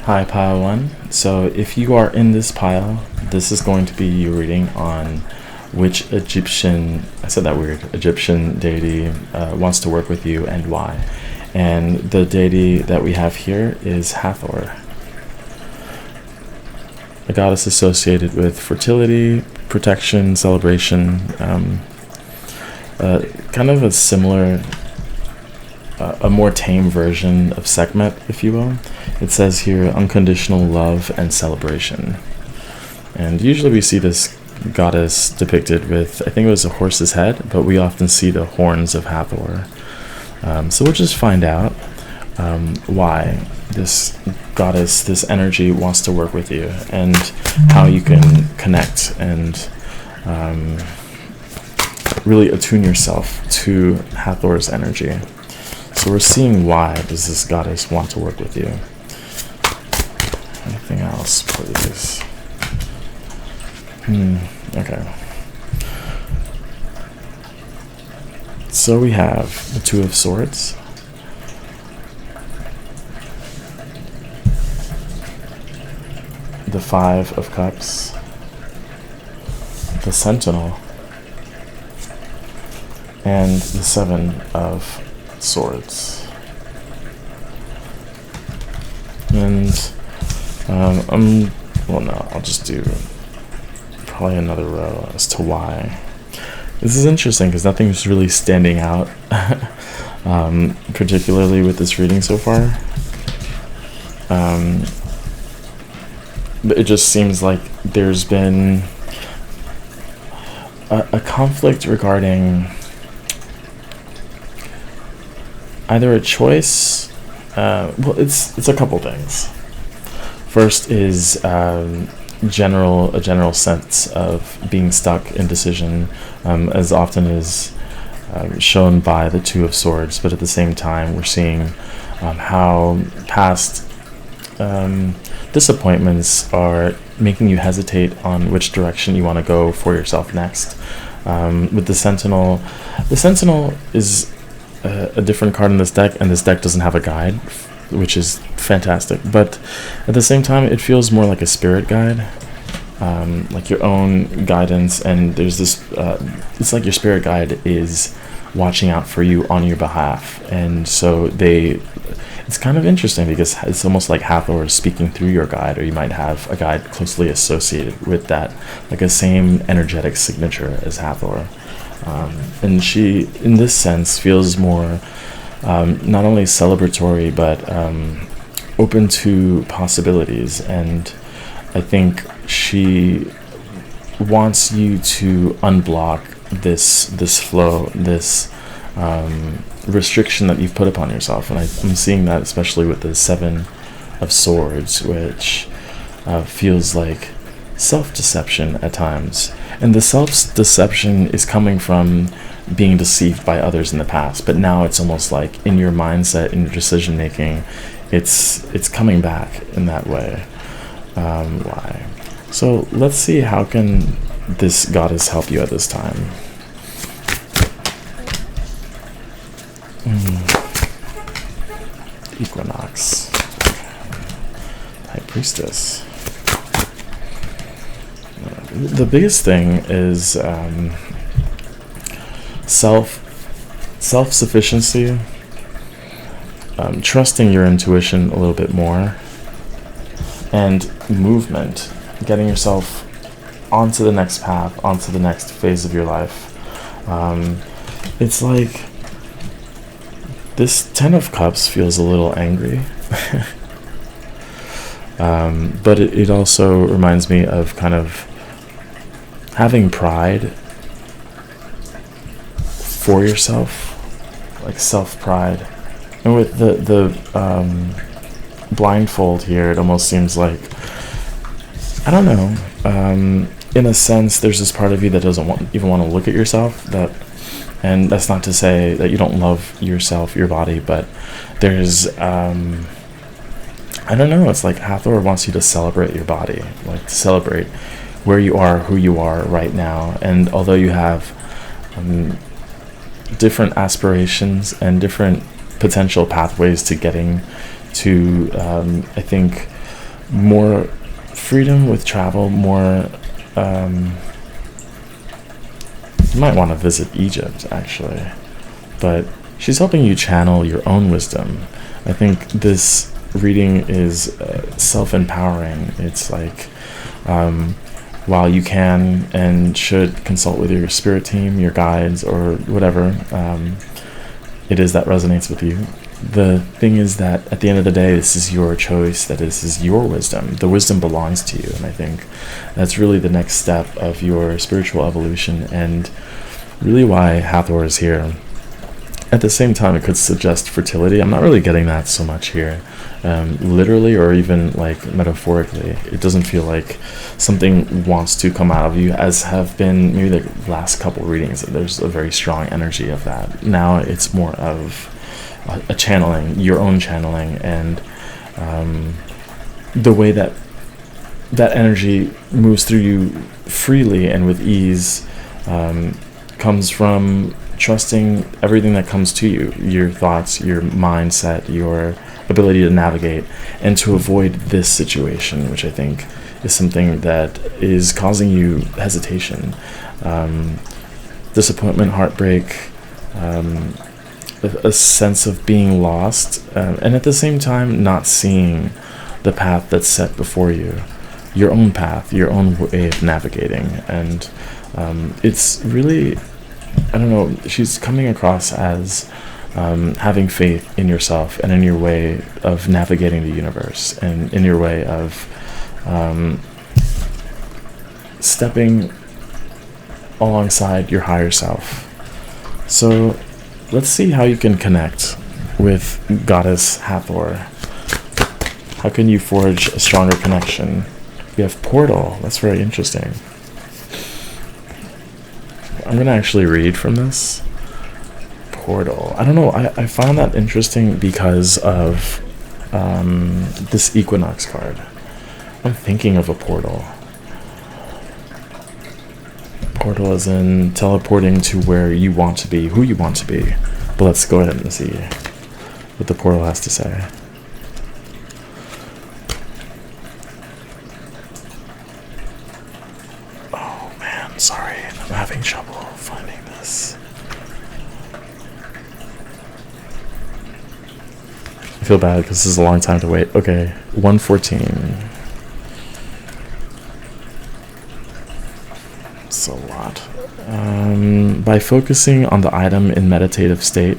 Hi, Pile 1. So, if you are in this pile, this is going to be your reading on which Egyptian, I said that weird, Egyptian deity wants to work with you and why. And the deity that we have here is Hathor, a goddess associated with fertility, protection, celebration, kind of a similar, a more tame version of Sekhmet, if you will. It says here, unconditional love and celebration. And usually we see this goddess depicted with, I think it was a horse's head, but we often see the horns of Hathor. So we'll just find out why this goddess, this energy wants to work with you, and how you can connect and really attune yourself to Hathor's energy. So we're seeing why does this goddess want to work with you. Anything else, please? Okay. So we have the Two of Swords, the Five of Cups, the Sentinel, and the Seven of Swords. And I'll just do probably another row as to why. This is interesting because nothing's really standing out, particularly with this reading so far. But it just seems like there's been a conflict regarding either a choice. It's a couple things. First is a general sense of being stuck, indecision, as often is shown by the Two of Swords. But at the same time, we're seeing how past disappointments are making you hesitate on which direction you want to go for yourself next. With the Sentinel is a different card in this deck, and this deck doesn't have a guide, which is fantastic. But at the same time, it feels more like a spirit guide, like your own guidance. And there's this, it's like your spirit guide is watching out for you on your behalf. And so it's kind of interesting because it's almost like Hathor is speaking through your guide, or you might have a guide closely associated with that, like a same energetic signature as Hathor. And she, in this sense, feels more not only celebratory, but open to possibilities. And I think she wants you to unblock this flow, this restriction that you've put upon yourself. And I'm seeing that especially with the Seven of Swords, which feels like self-deception at times. And the self-deception is coming from being deceived by others in the past, but now it's almost like in your mindset, in your decision making, it's coming back in that way. Why? So let's see, how can this goddess help you at this time? Equinox, High Priestess. The biggest thing is self-sufficiency, trusting your intuition a little bit more, and movement, getting yourself onto the next path, onto the next phase of your life. It's like this Ten of Cups feels a little angry. But it also reminds me of kind of having pride for yourself, like self-pride. And with the blindfold here, it almost seems like, I don't know, in a sense, there's this part of you that doesn't even want to look at yourself. And that's not to say that you don't love yourself, your body, but there's, I don't know, it's like Hathor wants you to celebrate your body, like to celebrate where you are, who you are right now. And although you have different aspirations and different potential pathways to getting to, I think, more freedom with travel, more. You might want to visit Egypt, actually, but she's helping you channel your own wisdom. I think this reading is self-empowering. It's like, while you can and should consult with your spirit team, your guides, or whatever it is that resonates with you, the thing is that at the end of the day, this is your choice, that this is your wisdom. The wisdom belongs to you, and I think that's really the next step of your spiritual evolution, and really why Hathor is here. At the same time, it could suggest fertility. I'm not really getting that so much here, literally or even like metaphorically. It doesn't feel like something wants to come out of you, as have been maybe the last couple readings. There's a very strong energy of that. Now it's more of a channeling, your own channeling, and the way that that energy moves through you freely and with ease comes from trusting everything that comes to you, your thoughts, your mindset, your ability to navigate, and to avoid this situation, which I think is something that is causing you hesitation, disappointment, heartbreak, a sense of being lost, and at the same time not seeing the path that's set before you, your own path, your own way of navigating. And it's really, I don't know, she's coming across as having faith in yourself and in your way of navigating the universe, and in your way of stepping alongside your higher self. So let's see how you can connect with Goddess Hathor. How can you forge a stronger connection? We have Portal. That's very interesting. I'm going to actually read from this. Portal. I don't know. I found that interesting because of this Equinox card. I'm thinking of a portal. Portal as in teleporting to where you want to be, who you want to be. But let's go ahead and see what the portal has to say. Oh man, sorry. I'm having trouble finding this. I feel bad because this is a long time to wait. Okay, 114. It's a lot. By focusing on the item in meditative state,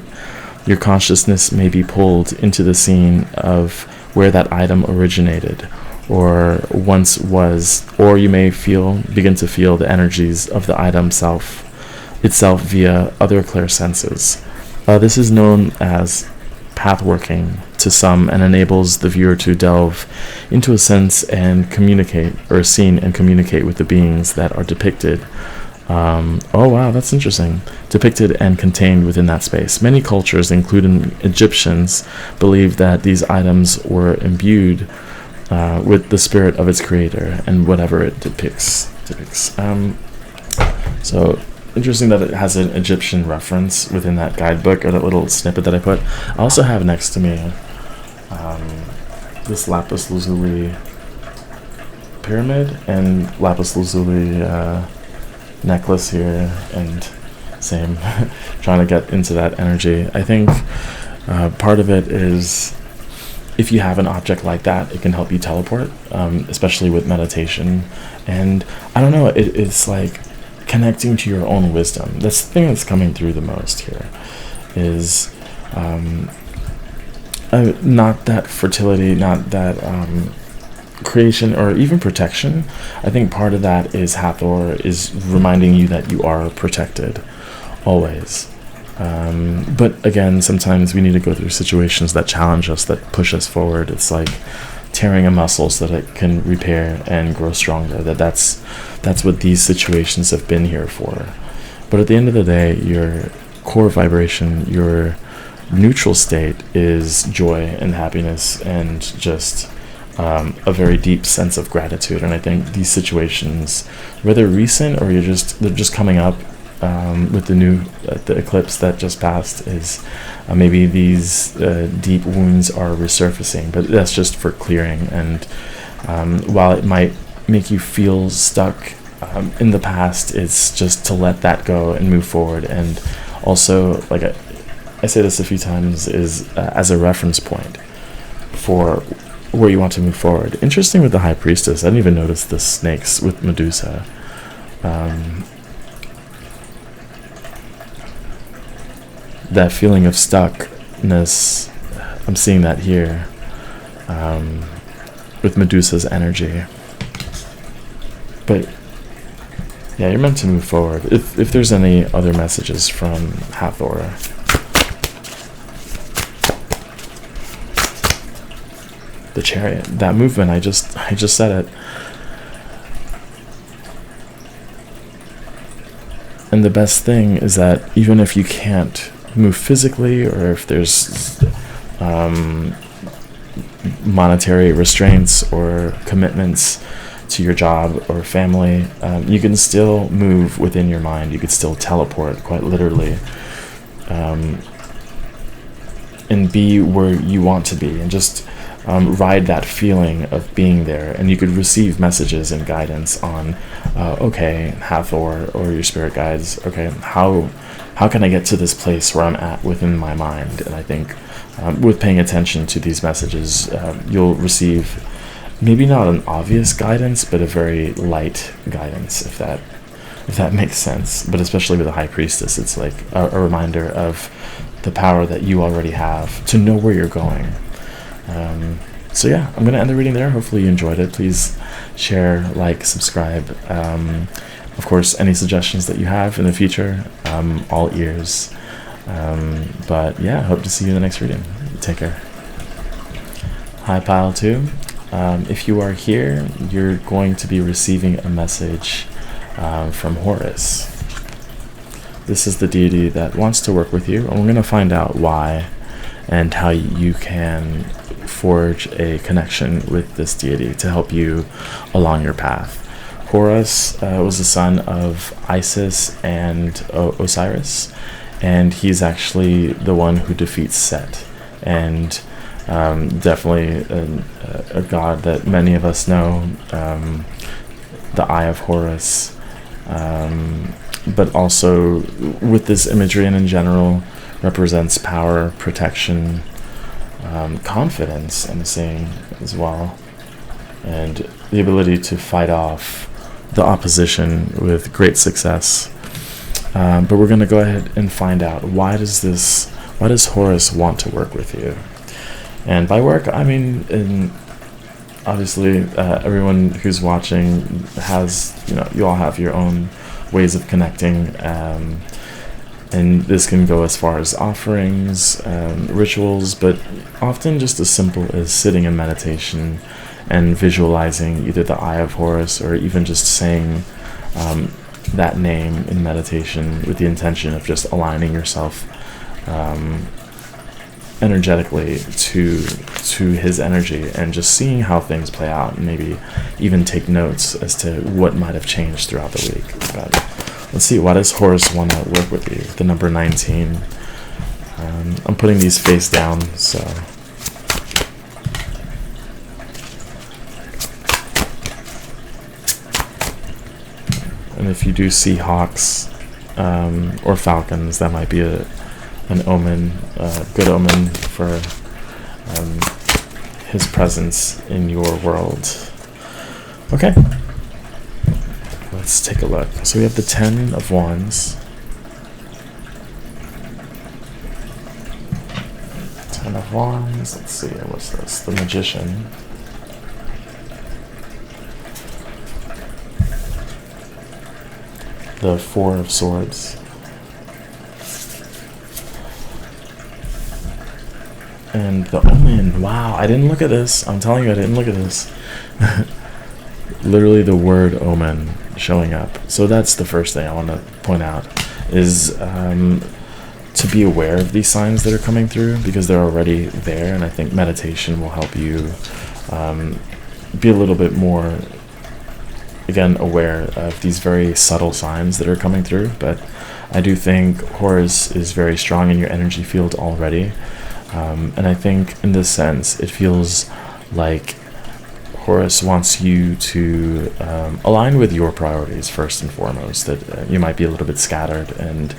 your consciousness may be pulled into the scene of where that item originated or once was, or you may begin to feel the energies of the item itself via other clairsenses. This is known as pathworking to some, and enables the viewer to delve into a sense and communicate, or a scene and communicate with the beings that are depicted. Oh wow, that's interesting. Depicted and contained within that space. Many cultures, including Egyptians, believe that these items were imbued with the spirit of its creator and whatever it depicts. So interesting that it has an Egyptian reference within that guidebook, or that little snippet that I put. I also have next to me this lapis lazuli pyramid and lapis lazuli necklace here, and same trying to get into that energy. I think part of it is, if you have an object like that, it can help you teleport, especially with meditation. And I don't know, it's like connecting to your own wisdom. That's the thing that's coming through the most here, is not that fertility, not that creation, or even protection. I think part of that is Hathor is reminding you that you are protected always. But again, sometimes we need to go through situations that challenge us, that push us forward. It's like tearing a muscle so that it can repair and grow stronger. That's what these situations have been here for. But at the end of the day, your core vibration, your neutral state is joy and happiness, and just a very deep sense of gratitude. And I think these situations, whether recent or they're just coming up with the eclipse that just passed, is maybe these deep wounds are resurfacing, but that's just for clearing and While it might make you feel stuck in the past, it's just to let that go and move forward. And also, like I say this a few times, is as a reference point for where you want to move forward. Interesting with the High Priestess, I didn't even notice the snakes with Medusa. That feeling of stuckness, I'm seeing that here with Medusa's energy. But yeah, you're meant to move forward. If there's any other messages from Hathor. The Chariot, that movement, I just said it. And the best thing is that even if you can't move physically, or if there's monetary restraints or commitments to your job or family, you can still move within your mind. You could still teleport, quite literally, and be where you want to be, and just ride that feeling of being there. And you could receive messages and guidance on, okay, Hathor or your spirit guides, okay, how can I get to this place where I'm at within my mind? And I think with paying attention to these messages, you'll receive maybe not an obvious guidance, but a very light guidance, if that makes sense. But especially with the High Priestess, it's like a reminder of the power that you already have to know where you're going. So yeah, I'm going to end the reading there. Hopefully you enjoyed it. Please share, like, subscribe. Of course, any suggestions that you have in the future, all ears. But yeah, hope to see you in the next reading. Take care. Hi, Pile 2. If you are here, you're going to be receiving a message from Horus. This is the deity that wants to work with you, and we're going to find out why and how you can forge a connection with this deity to help you along your path. Horus was the son of Isis and Osiris, and he's actually the one who defeats Set, and definitely a god that many of us know, the Eye of Horus, but also with this imagery and in general represents power, protection, confidence, I'm seeing as well, and the ability to fight off the opposition with great success. But we're going to go ahead and find out why does Horus want to work with you? And by work, I mean, obviously, everyone who's watching has, you all have your own ways of connecting, and this can go as far as offerings, rituals, but often just as simple as sitting in meditation and visualizing either the Eye of Horus or even just saying that name in meditation with the intention of just aligning yourself energetically to his energy, and just seeing how things play out, and maybe even take notes as to what might have changed throughout the week. But let's see, why does Horus want to work with you? The number 19. I'm putting these face down, so and if you do see hawks or falcons, that might be an omen, good omen for his presence in your world. Okay, let's take a look. So we have the 10 of Wands, 10 of Wands. Let's see, what's this? The Magician. The 4 of Swords. And the Omen. Wow, I didn't look at this. I'm telling you, I didn't look at this. Literally the word omen showing up. So that's the first thing I want to point out, is to be aware of these signs that are coming through, because they're already there, and I think meditation will help you be a little bit more, again, aware of these very subtle signs that are coming through. But I do think Horus is very strong in your energy field already. And I think in this sense, it feels like Horus wants you to align with your priorities first and foremost, that you might be a little bit scattered, and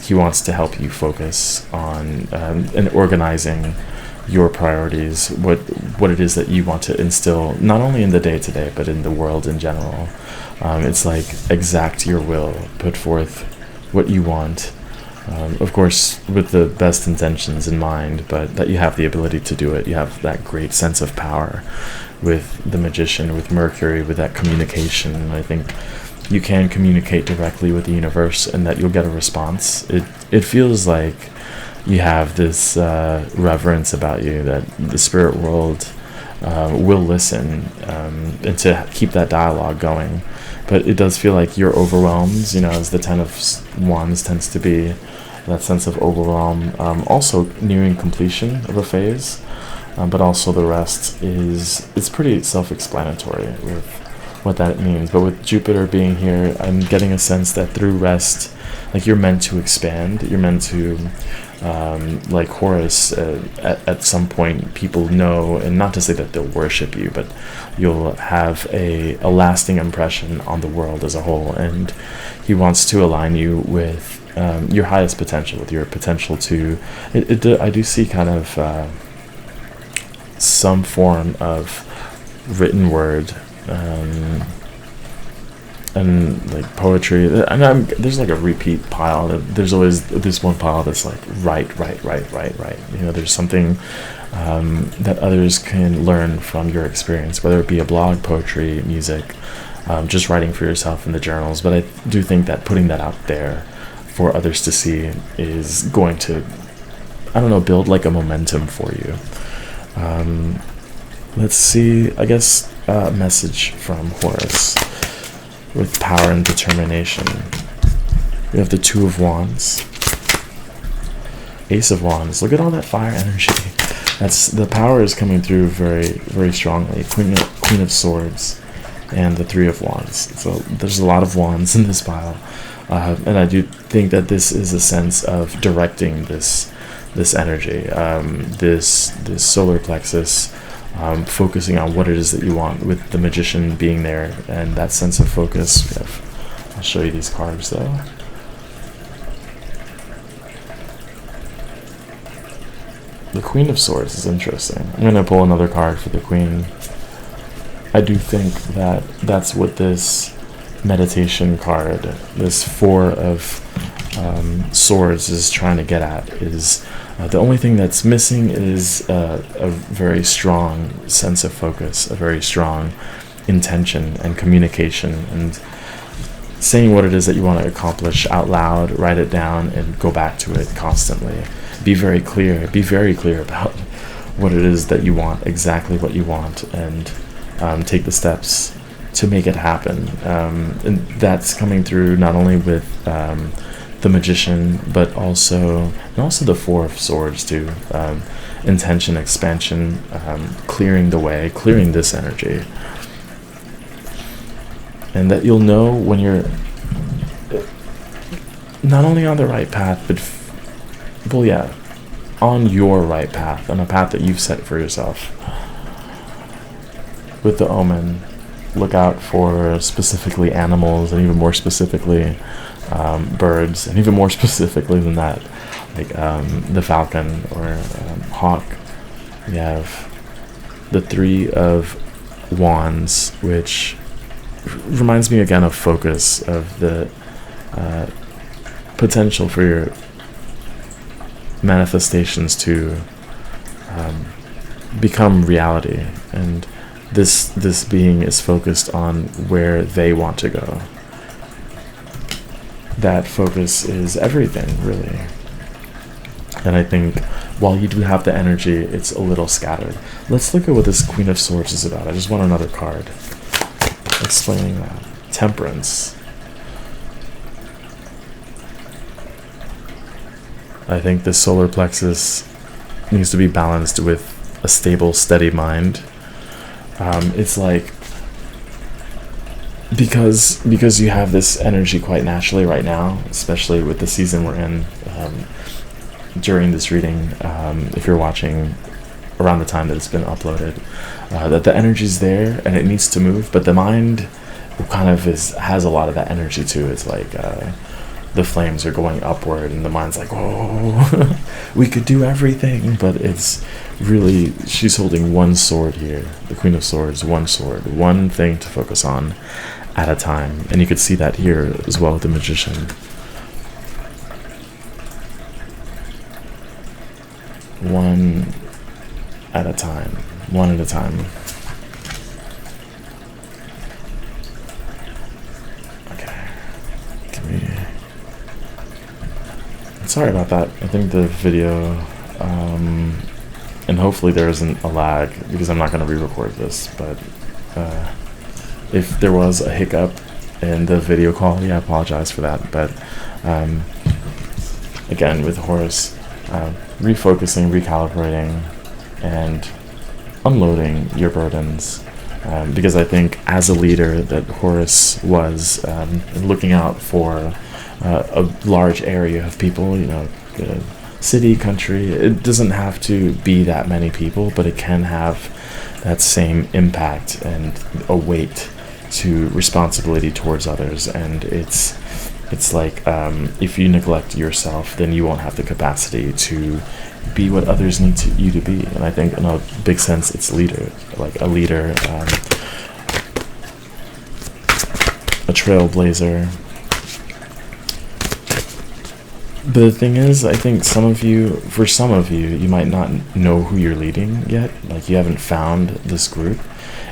he wants to help you focus on and organizing your priorities, what it is that you want to instill, not only in the day-to-day, but in the world in general. It's like exact your will, put forth what you want, of course with the best intentions in mind, but that you have the ability to do it. You have that great sense of power with the magician, with Mercury, with that communication. I think you can communicate directly with the universe and that you'll get a response. It feels like you have this reverence about you that the spirit world will listen, and to keep that dialogue going. But it does feel like you're overwhelmed, as the Ten of Wands tends to be, that sense of overwhelm. Also nearing completion of a phase, but also the rest it's pretty self-explanatory with what that means. But with Jupiter being here, I'm getting a sense that through rest, like, you're meant to expand. You're meant to, like Horus, at some point people know, and not to say that they'll worship you, but you'll have a lasting impression on the world as a whole. And he wants to align you with your highest potential, with your potential to, I do see kind of some form of written word, and like poetry, and there's like a repeat pile. There's always this one pile that's like right. There's something that others can learn from your experience, whether it be a blog, poetry, music, just writing for yourself in the journals. But I do think that putting that out there for others to see is going to, build like a momentum for you. Let's see, I guess, a message from Horus with power and determination. We have the Two of Wands, Ace of Wands. Look at all that fire energy. That's the power is coming through very, very strongly. Queen of Swords and the Three of Wands. So there's a lot of wands in this pile, and I do think that this is a sense of directing this energy, this solar plexus. Focusing on what it is that you want, with the magician being there and that sense of focus. I'll show you these cards though. The Queen of Swords is interesting. I'm going to pull another card for the Queen. I do think that that's what this meditation card, this Four of Swords, is trying to get at. Is the only thing that's missing is a very strong sense of focus, a very strong intention and communication, and saying what it is that you want to accomplish out loud. Write it down and go back to it constantly. Be very clear about what it is that you want, exactly what you want, and take the steps to make it happen. And that's coming through not only with the magician, but also the Four of Swords too. Intention, expansion, clearing the way, clearing this energy, and that you'll know when you're not only on the right path, but on your right path, on a path that you've set for yourself. With the Omen, look out for specifically animals, and even more specifically birds, and even more specifically than that, like the falcon or hawk. You have the Three of Wands, which reminds me again of focus, of the potential for your manifestations to become reality, and this being is focused on where they want to go. That focus is everything, really. And I think while you do have the energy, it's a little scattered. Let's look at what this Queen of Swords is about. I just want another card explaining that. Temperance. I think the solar plexus needs to be balanced with a stable, steady mind. It's like, because you have this energy quite naturally right now, especially with the season we're in, during this reading, if you're watching around the time that it's been uploaded, that the energy's there and it needs to move, but the mind kind of has a lot of that energy too. It's like the flames are going upward and the mind's like, oh, we could do everything, but it's really, she's holding one sword here, the Queen of Swords, one sword, one thing to focus on at a time. And you could see that here as well with the Magician. One at a time, one at a time. Okay, give me, sorry about that. I think the video, and hopefully there isn't a lag because I'm not going to re-record this, but if there was a hiccup in the video quality, I apologize for that. But again, with Horus, refocusing, recalibrating, and unloading your burdens, because I think as a leader that Horus was looking out for a large area of people, you know, city, country. It doesn't have to be that many people, but it can have that same impact and a weight to responsibility towards others. And it's like if you neglect yourself, then you won't have the capacity to be what others need you to be. And I think in a big sense it's leader, like a leader, a trailblazer. But the thing is, I think for some of you, you might not know who you're leading yet. Like, you haven't found this group,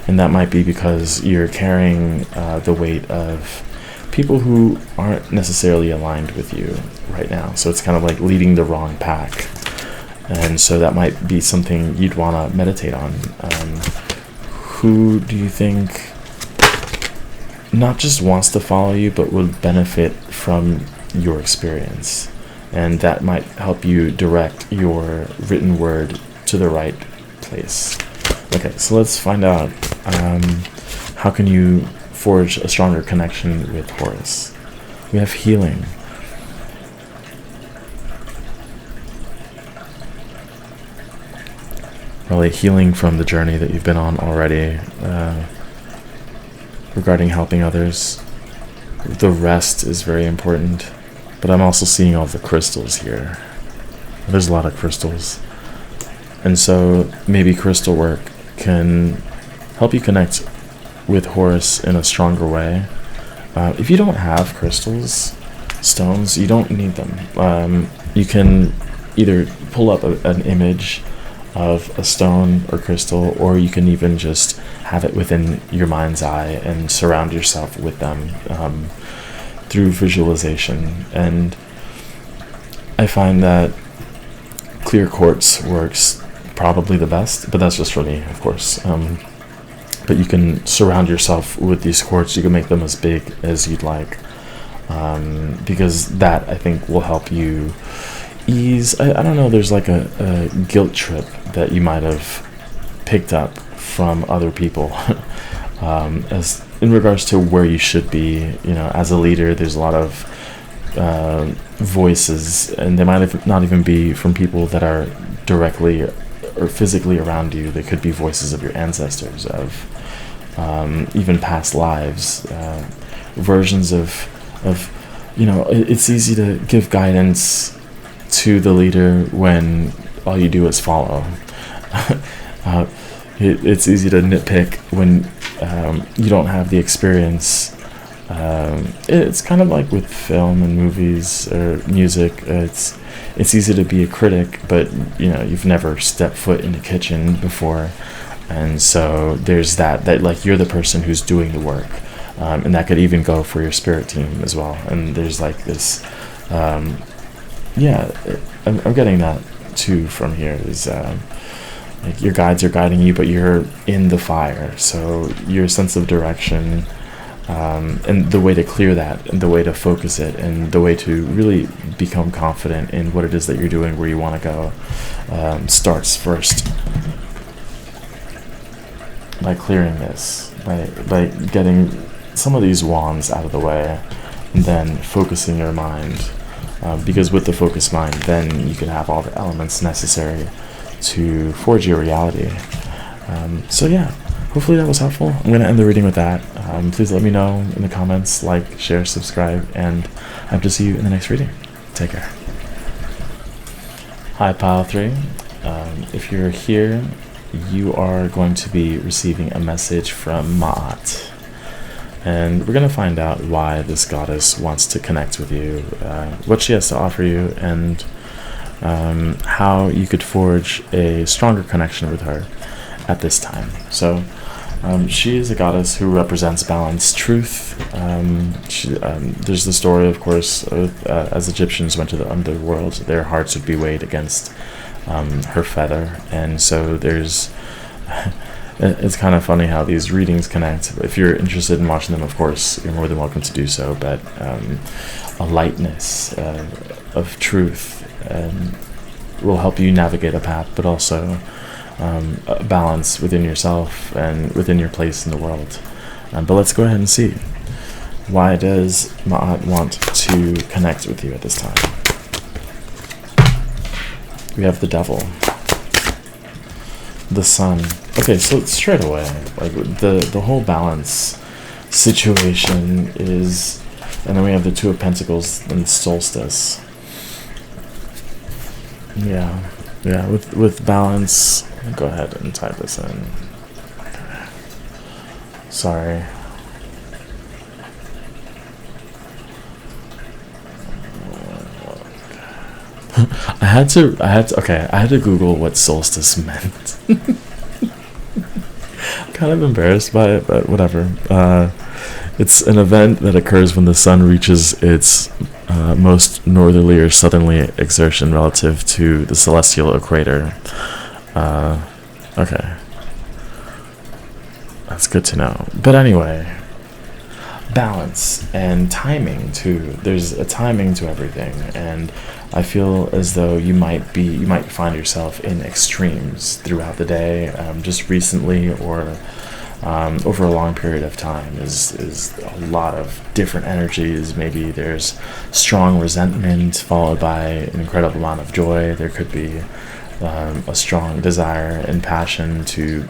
and that might be because you're carrying the weight of people who aren't necessarily aligned with you right now. So it's kind of like leading the wrong pack. And so that might be something you'd want to meditate on. Who do you think not just wants to follow you, but would benefit from your experience? And that might help you direct your written word to the right place. Okay, so let's find out how can you forge a stronger connection with Horus. We have healing. Probably healing from the journey that you've been on already, regarding helping others. The rest is very important. But I'm also seeing all the crystals here. There's a lot of crystals. And so maybe crystal work can help you connect with Horus in a stronger way. If you don't have crystals, stones, you don't need them. You can either pull up an image of a stone or crystal, or you can even just have it within your mind's eye and surround yourself with them. Through visualization. And I find that clear quartz works probably the best, but that's just for me, of course. But you can surround yourself with these quartz. You can make them as big as you'd like, because that, I think, will help you ease. I don't know, there's like a guilt trip that you might have picked up from other people as in regards to where you should be. You know, as a leader, there's a lot of voices, and they might not even be from people that are directly or physically around you. They could be voices of your ancestors, of even past lives, versions of you know. It's easy to give guidance to the leader when all you do is follow. It's easy to nitpick when you don't have the experience. It's kind of like with film and movies or music. It's easy to be a critic, but you know, you've never stepped foot in the kitchen before, and so there's that like you're the person who's doing the work, and that could even go for your spirit team as well. And there's like this, yeah, I'm getting that too from here. Is like your guides are guiding you, but you're in the fire. So your sense of direction, and the way to clear that, and the way to focus it, and the way to really become confident in what it is that you're doing, where you want to go, starts first by clearing this, by getting some of these wands out of the way, and then focusing your mind. Because with the focused mind, then you can have all the elements necessary to forge your reality. So yeah, hopefully that was helpful. I'm going to end the reading with that. Please let me know in the comments, like, share, subscribe, and I hope to see you in the next reading. Take care. Hi, Pile 3. If you're here, you are going to be receiving a message from Ma'at. And we're going to find out why this goddess wants to connect with you, what she has to offer you, and how you could forge a stronger connection with her at this time. So she is a goddess who represents balance, truth. There's the story, of course, as Egyptians went to the underworld, their hearts would be weighed against her feather. And so there's it's kind of funny how these readings connect. If you're interested in watching them, of course, you're more than welcome to do so. But a lightness of truth will help you navigate a path, but also a balance within yourself and within your place in the world. But let's go ahead and see. Why does Ma'at want to connect with you at this time? We have the Devil. The Sun. Okay, so straight away, like the whole balance situation is, and then we have the Two of Pentacles and Solstice. Yeah, with balance. Go ahead and type this in. Okay. Sorry. I had to Google what solstice meant. Kind of embarrassed by it, but whatever. It's an event that occurs when the sun reaches its most northerly or southerly exertion relative to the celestial equator. Okay. That's good to know. But anyway, balance and timing too. There's a timing to everything, and I feel as though you might find yourself in extremes throughout the day, just recently or over a long period of time. Is a lot of different energies. Maybe there's strong resentment followed by an incredible amount of joy. There could be a strong desire and passion to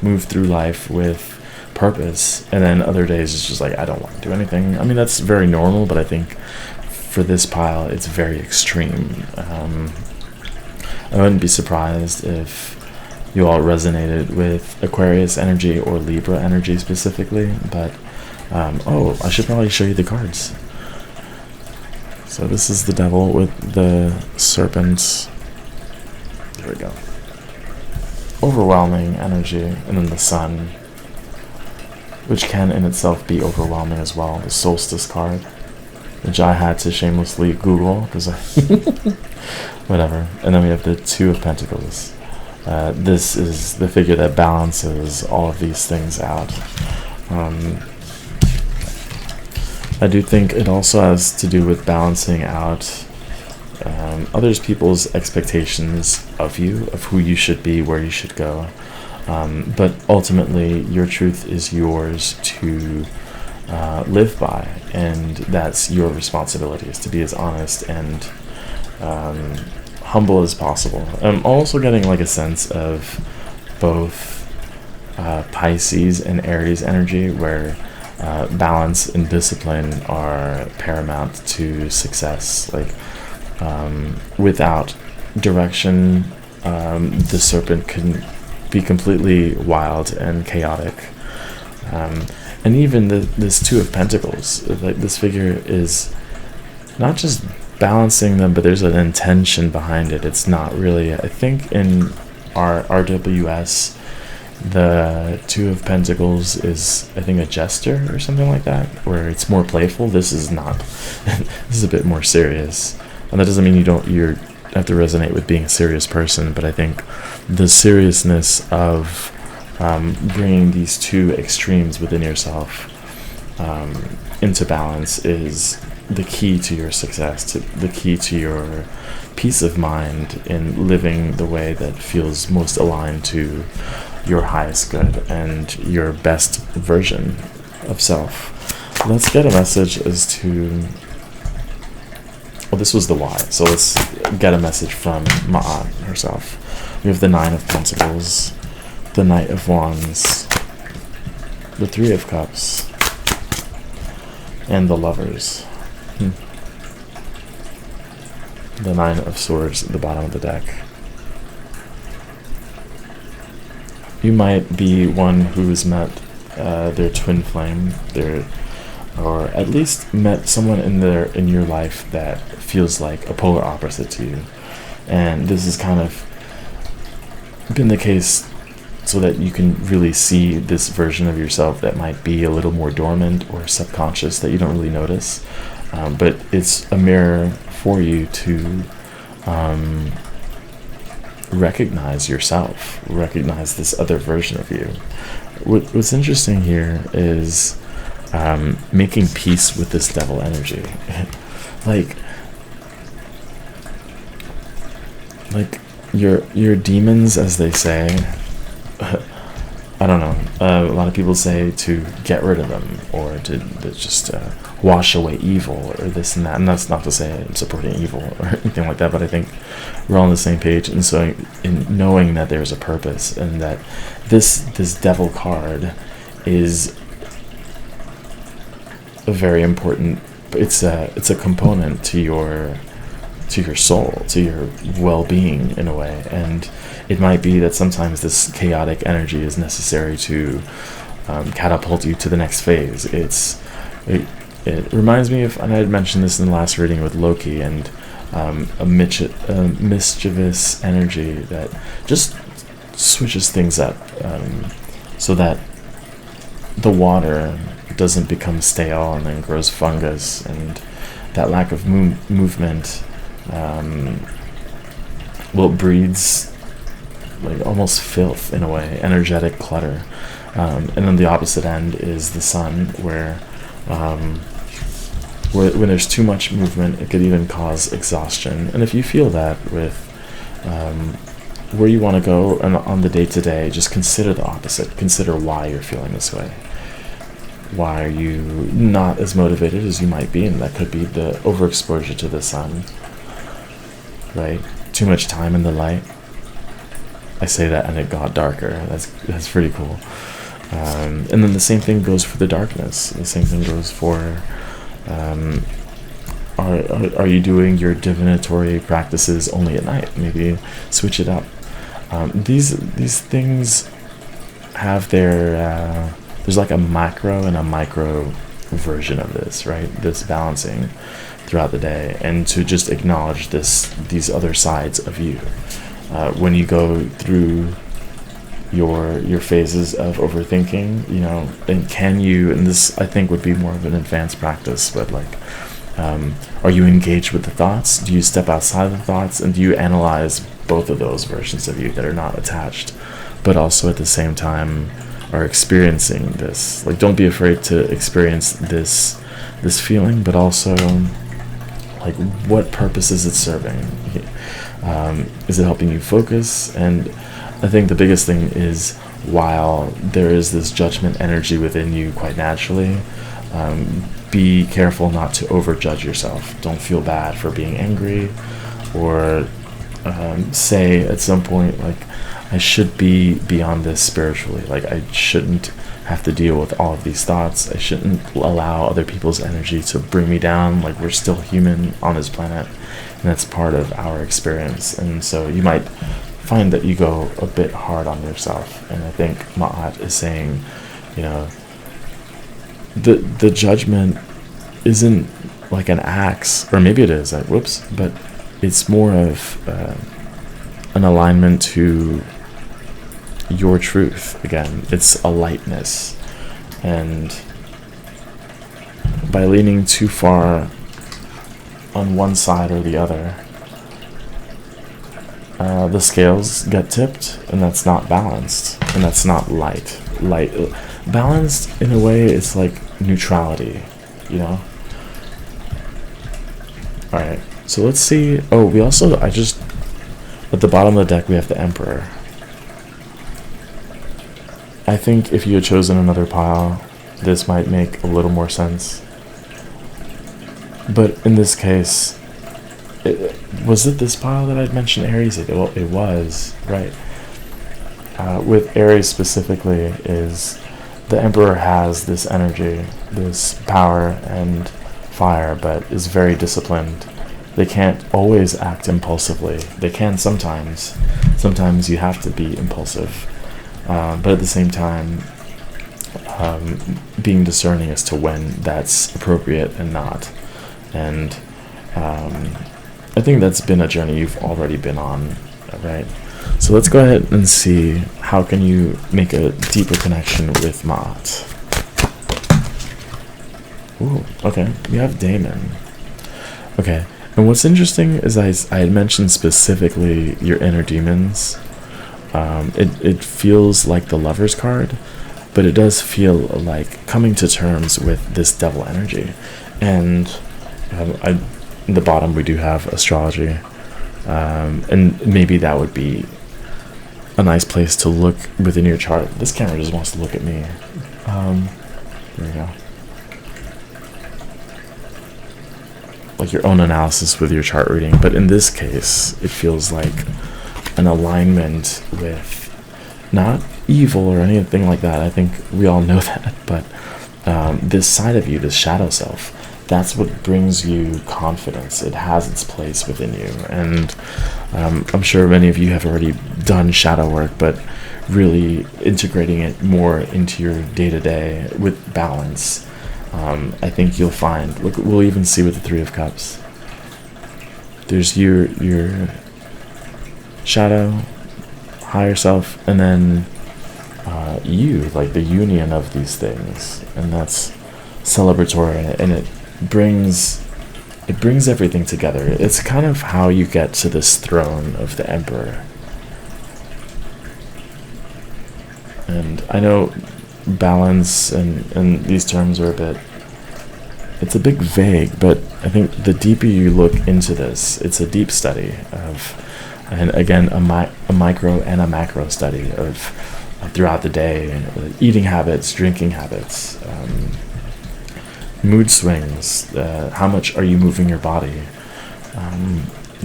move through life with purpose, and then other days it's just like, I don't want to do anything. I mean, that's very normal, but I think for this pile it's very extreme. I wouldn't be surprised if you all resonated with Aquarius energy or Libra energy specifically, but oh, I should probably show you the cards. So this is the Devil with the Serpent. There we go. Overwhelming energy, and then the Sun, which can in itself be overwhelming as well. The Solstice card, which I had to shamelessly Google because whatever. And then we have the Two of Pentacles. This is the figure that balances all of these things out. I do think it also has to do with balancing out others people's expectations of you, of who you should be, where you should go. But ultimately, your truth is yours to live by, and that's your responsibility, is to be as honest and humble as possible. I'm also getting like a sense of both Pisces and Aries energy, where balance and discipline are paramount to success. Like without direction, the Serpent can be completely wild and chaotic. And even this Two of Pentacles, like this figure is not just balancing them, but there's an intention behind it. It's not really, I think in our RWS, the Two of Pentacles is, I think, a jester or something like that, where it's more playful. This is not. This is a bit more serious. And that doesn't mean you have to resonate with being a serious person, but I think the seriousness of bringing these two extremes within yourself into balance is the key to your success, the key to your peace of mind in living the way that feels most aligned to your highest good and your best version of self. Let's get a message as to... Well, this was the why, so let's get a message from Ma'at herself. We have the Nine of Pentacles, the Knight of Wands, the Three of Cups, and the Lovers. The Nine of Swords at the bottom of the deck. You might be one who's met their twin flame, or at least met someone in your life that feels like a polar opposite to you. And this has kind of been the case so that you can really see this version of yourself that might be a little more dormant or subconscious that you don't really notice. But it's a mirror for you to recognize yourself, recognize this other version of you. What's interesting here is making peace with this devil energy. like your demons, as they say. I don't know. A lot of people say to get rid of them, or to just wash away evil, or this and that. And that's not to say I'm supporting evil or anything like that, but I think we're all on the same page. And so, in knowing that there's a purpose, and that this devil card is a very important. It's a component to your soul, to your well-being in a way. And it might be that sometimes this chaotic energy is necessary to catapult you to the next phase. It reminds me of, and I had mentioned this in the last reading with Loki, and a mischievous energy that just switches things up, so that the water doesn't become stale and then grows fungus, and that lack of movement breeds like almost filth in a way, energetic clutter. And then the opposite end is the sun, where when there's too much movement, it could even cause exhaustion. And if you feel that with where you want to go and on the day-to-day, just consider the opposite. Consider why you're feeling this way. Why are you not as motivated as you might be? And that could be the overexposure to the sun, right? Too much time in the light. I say that and it got darker. That's pretty cool. And then the same thing goes for the darkness. The same thing goes for are you doing your divinatory practices only at night? Maybe switch it up. These things have their there's like a macro and a micro version of this, right? This balancing throughout the day, and to just acknowledge these other sides of you when you go through your phases of overthinking, and and this I think would be more of an advanced practice, but like are you engaged with the thoughts? Do you step outside of the thoughts, and do you analyze both of those versions of you that are not attached but also at the same time are experiencing this? Like, don't be afraid to experience this feeling, but also like, what purpose is it serving? Is it helping you focus? And I think the biggest thing is, while there is this judgment energy within you quite naturally, be careful not to overjudge yourself. Don't feel bad for being angry, or say at some point, like, I should be beyond this spiritually. Like, I shouldn't have to deal with all of these thoughts. I shouldn't allow other people's energy to bring me down. Like, we're still human on this planet, and that's part of our experience. And so you might find that you go a bit hard on yourself. And I think Ma'at is saying, the judgment isn't like an axe, or maybe it is, but it's more of an alignment to your truth. Again, it's a lightness, and by leaning too far on one side or the other, the scales get tipped, and that's not balanced, and that's not light. Balanced in a way, it's like neutrality, Alright, so let's see. Oh, at the bottom of the deck we have the Emperor. I think if you had chosen another pile, this might make a little more sense. But in this case, Was it this pile that I'd mentioned Aries? Well, it was, right. With Aries specifically, is the Emperor has this energy, this power and fire, but is very disciplined. They can't always act impulsively. They can sometimes. Sometimes you have to be impulsive. But at the same time, being discerning as to when that's appropriate and not. And I think that's been a journey you've already been on, right? So let's go ahead and see how can you make a deeper connection with Ma'at. Ooh, okay, we have Damon. Okay, and what's interesting is I had mentioned specifically your inner demons. It feels like the Lover's card, but it does feel like coming to terms with this devil energy. And in the bottom we do have astrology, and maybe that would be a nice place to look within your chart. This camera just wants to look at me. There we go. Like your own analysis with your chart reading, but in this case it feels like an alignment with not evil or anything like that. I think we all know that, but this side of you, this shadow self, that's what brings you confidence. It has its place within you, and I'm sure many of you have already done shadow work, but really integrating it more into your day-to-day with balance. I think you'll find, look, we'll even see with the Three of Cups, there's your shadow, higher self, and then you, like the union of these things, and that's celebratory, and it brings everything together. It's kind of how you get to this throne of the Emperor. And I know balance and these terms are it's a bit vague, but I think the deeper you look into this, it's a deep study of, and again, a micro and a macro study of throughout the day, eating habits, drinking habits, mood swings, how much are you moving your body,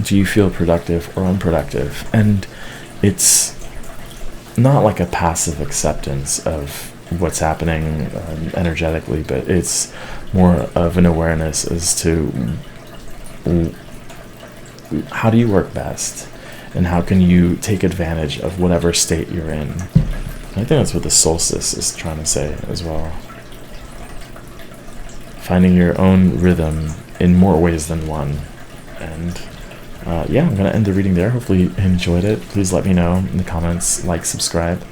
do you feel productive or unproductive? And it's not like a passive acceptance of what's happening energetically, but it's more of an awareness as to how do you work best and how can you take advantage of whatever state you're in. I think that's what the solstice is trying to say as well. Finding your own rhythm in more ways than one. And yeah, I'm going to end the reading there. Hopefully you enjoyed it. Please let me know in the comments, like, subscribe.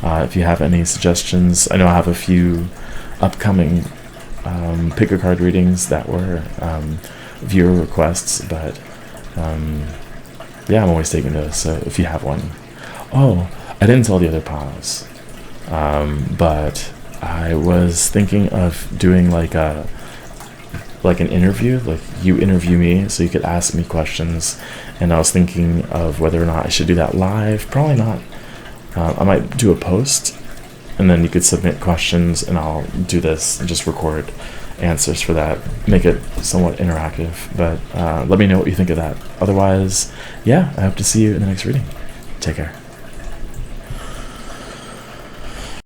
If you have any suggestions, I know I have a few upcoming pick a card readings that were viewer requests, but yeah, I'm always taking those, so if you have one. Oh, I didn't tell the other piles, but I was thinking of doing like an interview, like you interview me so you could ask me questions, and I was thinking of whether or not I should do that live. Probably not. I might do a post, and then you could submit questions, and I'll do this and just record answers for that, make it somewhat interactive. But let me know what you think of that. Otherwise, yeah, I hope to see you in the next reading. Take care.